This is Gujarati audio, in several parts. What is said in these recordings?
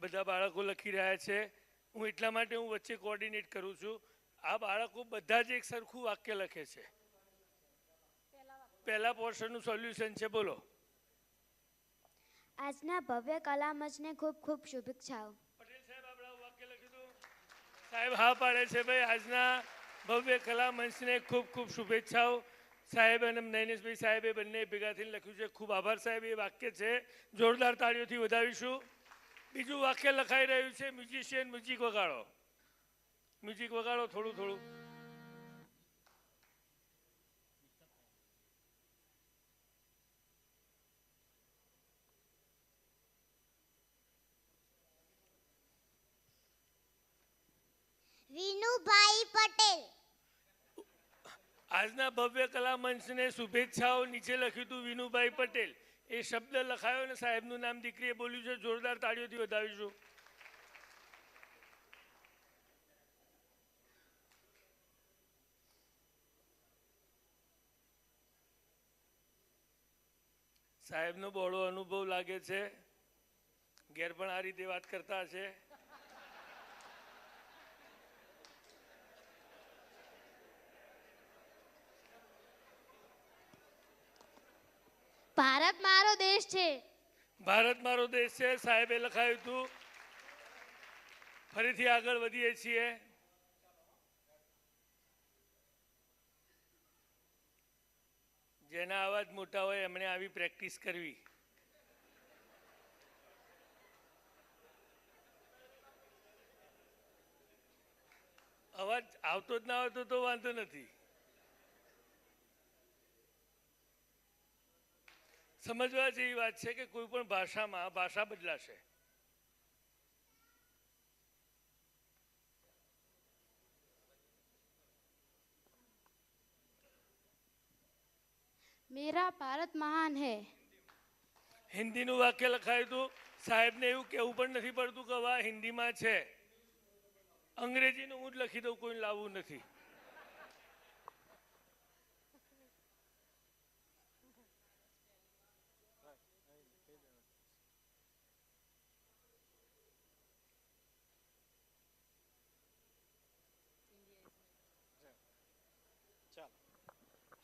બધા બાળકો લખી રહ્યા છે. હું એટલા માટે હું વચ્ચે કોઓર્ડિનેટ કરું છું. આ બાળકો બધા જ એક સરખું વાક્ય લખે છે. પહેલા પોર્શનનું સોલ્યુશન છે, બોલો. આજના ભવ્ય કલા મંચને ખૂબ ખૂબ શુભેચ્છાઓ. પટેલ સાહેબ આપણે વાક્ય લખ્યું હતું. સાહેબ હા પાડે છે ભાઈ. આજના ભવ્ય કલા મંચને ખૂબ ખૂબ શુભેચ્છાઓ. સાહેબ અને નૈનેશભાઈ સાહેબે બંને ભેગા થઈને લખ્યું છે. ખૂબ આભાર સાહેબ. એ વાક્ય છે, જોરદાર તાળીઓથી વધાવીશું. બીજું વાક્ય લખાઈ રહ્યું છે, મ્યુઝિશિયન મ્યુઝિક વગાડો. મ્યુઝિક વગાડો થોડું થોડું. વિનુભાઈ પટેલ. આજના ભવ્ય કલા મંચને શુભેચ્છાઓ. નીચે લખ્યું હતું વિનુભાઈ પટેલ. એ શબ્દ લખાયો અને સાહેબનું નામ દીકરીએ બોલ્યું છે. જોરદાર તાળીઓથી વધાવીશું. સાહેબનો બહોળો અનુભવ લાગે છે. ઘેર પણ આ રીતે વાત કરતા છે. ભારત મારો દેશ છે. ભારત મારો દેશ છે, સાહેબે લખાયું હતું. ફરીથી આગળ વધીએ છીએ. જેના અવાજ મોટા હોય એમણે આવી પ્રેક્ટિસ કરવી. અવાજ આવતો જ ના આવતો તો વાંધો નથી. સમજવા જેવી વાત છે કે કોઈ પણ ભાષામાં ભાષા બદલાશે. મેરા ભારત મહાન હૈ. હિન્દીનું વાક્ય લખાયું હતું. સાહેબને એવું કહેવું પણ નથી પડતું કે આ હિન્દીમાં છે. અંગ્રેજીનું હું જ લખી દઉં, કોઈ લાવવું નથી.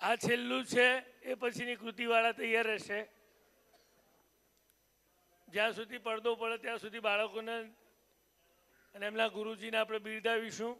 આ છેલ્લું છે. એ પછીની કૃતિવાળા તૈયાર રહેશે. જ્યાં સુધી પડદો પડે ત્યાં સુધી બાળકોને અને એમના ગુરુજીને આપણે બિરદાવીશું.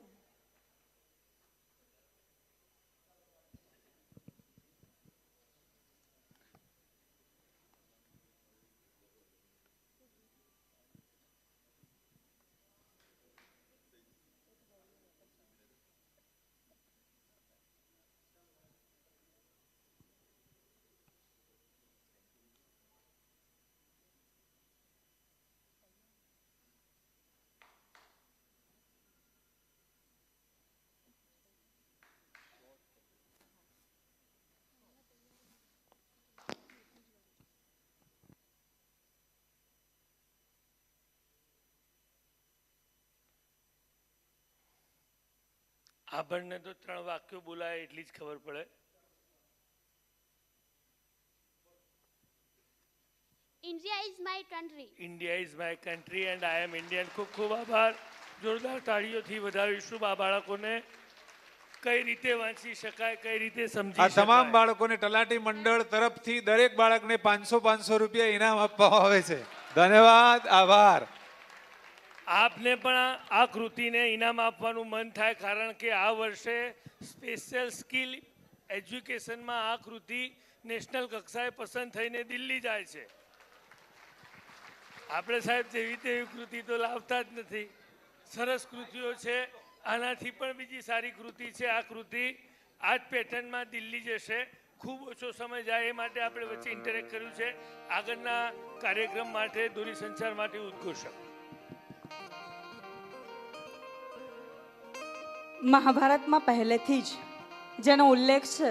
આપણને તો 3 વાક્યો બોલાય એટલી જ ખબર પડે. India is my country. India is my country and I am Indian. ખૂબ ખૂબ આભાર. જોરદાર તાળીઓથી વધાવીશું. આ બાળકોને કઈ રીતે વાંચી શકાય, કઈ રીતે સમજી શકાય. આ તમામ બાળકોને તલાટી મંડળ તરફથી દરેક બાળકને 500 રૂપિયા ઇનામ આપવામાં આવે છે. ધન્યવાદ, આભાર. આપને પણ આ કૃતિને ઇનામ આપવાનું મન થાય, કારણ કે આ વર્ષે સ્પેશિયલ સ્કિલ એજ્યુકેશનમાં આ કૃતિ નેશનલ કક્ષાએ પસંદ થઈને દિલ્હી જાય છે. આપણે સાહેબ જેવી તેવી કૃતિ તો લાવતા જ નથી. સરસ કૃતિઓ છે. આનાથી પણ બીજી સારી કૃતિ છે. આ કૃતિ આ જ પેટર્નમાં દિલ્હી જશે. ખૂબ ઓછો સમય જાય એ માટે આપણે વચ્ચે ઇન્ટરેક્ટ કર્યું છે. આગળના કાર્યક્રમ માટે દોરી સંચાર માટે ઉદ્ઘોષક. મહાભારતમાં પહેલેથી જ જેનો ઉલ્લેખ છે,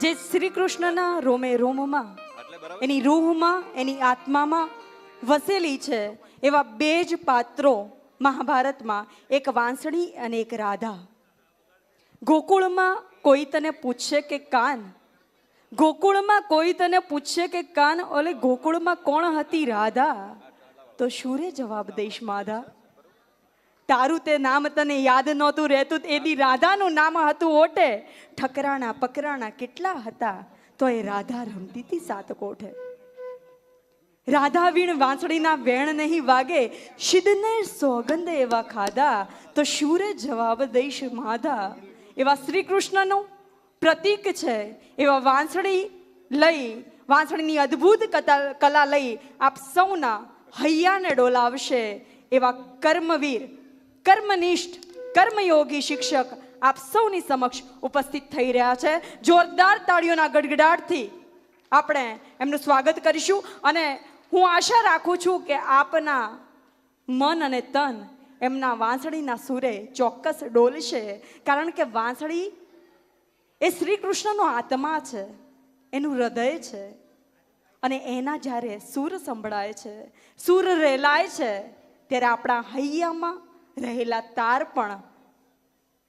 જે શ્રી કૃષ્ણના રોમે રોમમાં, એની રૂહમાં, એની આત્મામાં વસેલી છે, એવા 2 જ પાત્રો મહાભારતમાં, એક વાંસળી અને એક રાધા. ગોકુળમાં કોઈ તને પૂછશે કે કાન, ગોકુળમાં કોઈ તને પૂછશે કે કાન, ઓલે ગોકુળમાં કોણ હતી રાધા, તો શુરે જવાબ દઈશ માધા. તારું તે નામ તને યાદ નહોતું રહેતું એદી રાધાનું નામ હતું ઓટે. ઠકરાણા પકરાણા કેટલા હતા તો એ રાધા રમતી હતી સાત કોઠે. રાધા વીણ વાંસળીના વેણ નહીં વાગે, શિદને સોગંદ એવા ખાધા તો શુરે જવાબ દઈશ માધા. એવા શ્રી કૃષ્ણનું પ્રતીક છે. એવા વાંસળી લઈ, વાંસળીની અદ્ભુત કલા લઈ આપ સૌના હૈયાને ડોલાવશે એવા કર્મવીર, કર્મનિષ્ઠ, કર્મયોગી શિક્ષક આપ સૌની સમક્ષ ઉપસ્થિત થઈ રહ્યા છે. જોરદાર તાળીઓના ગડગડાટથી આપણે એમનું સ્વાગત કરીશું. અને હું આશા રાખું છું કે આપના મન અને તન એમના વાંસળીના સુરે ચોક્કસ ડોલશે. કારણ કે વાંસળી એ શ્રી કૃષ્ણનો આત્મા છે, એનું હૃદય છે. અને એના જ્યારે સૂર સંભળાય છે, સૂર રેલાય છે, ત્યારે આપણા હૈયામાં રહેલા તાર પણ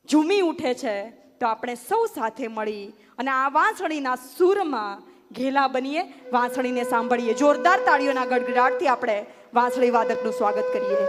ઝૂમી ઉઠે છે. તો આપણે સૌ સાથે મળી અને આ વાંસળીના સૂરમાં ઘેલા બનીએ, વાંસળીને સાંભળીએ. જોરદાર તાળીઓના ગડગડાટથી આપણે વાંસળી વાદકનું સ્વાગત કરીએ.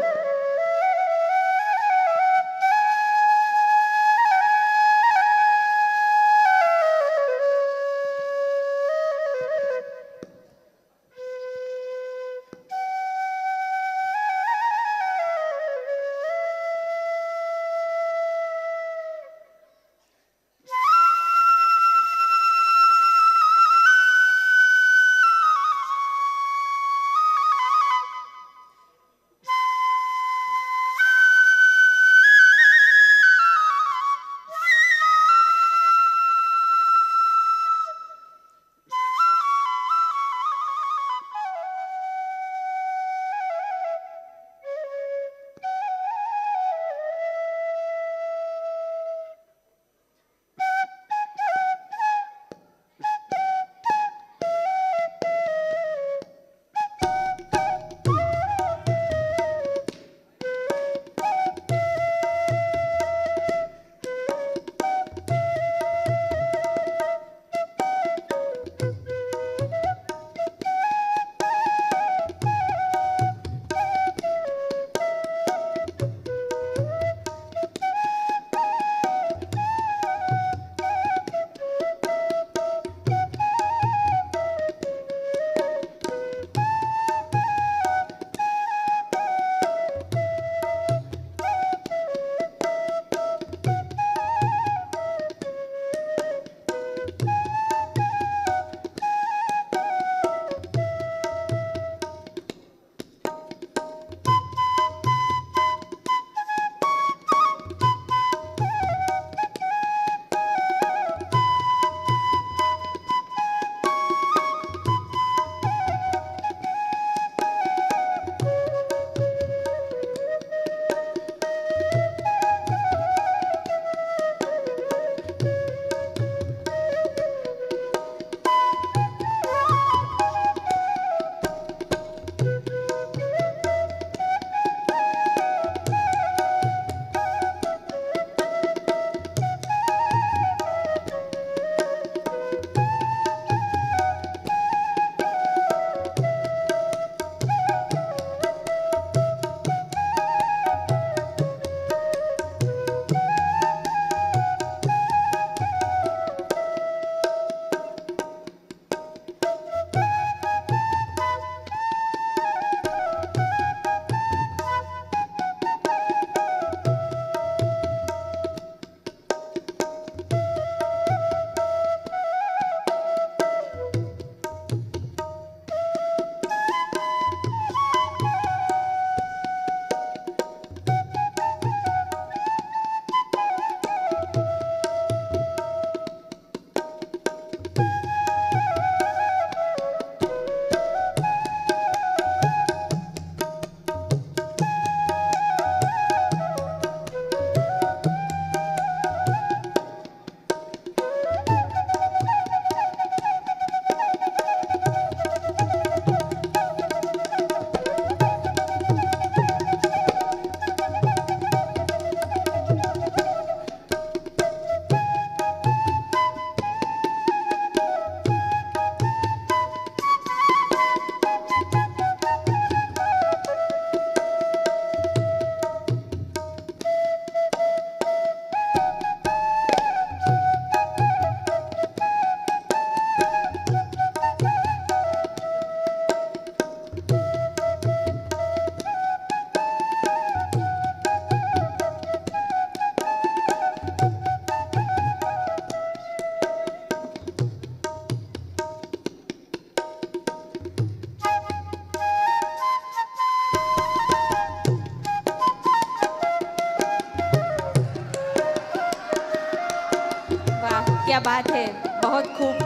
बात है बहुत खूब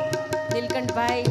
नीलकंठ भाई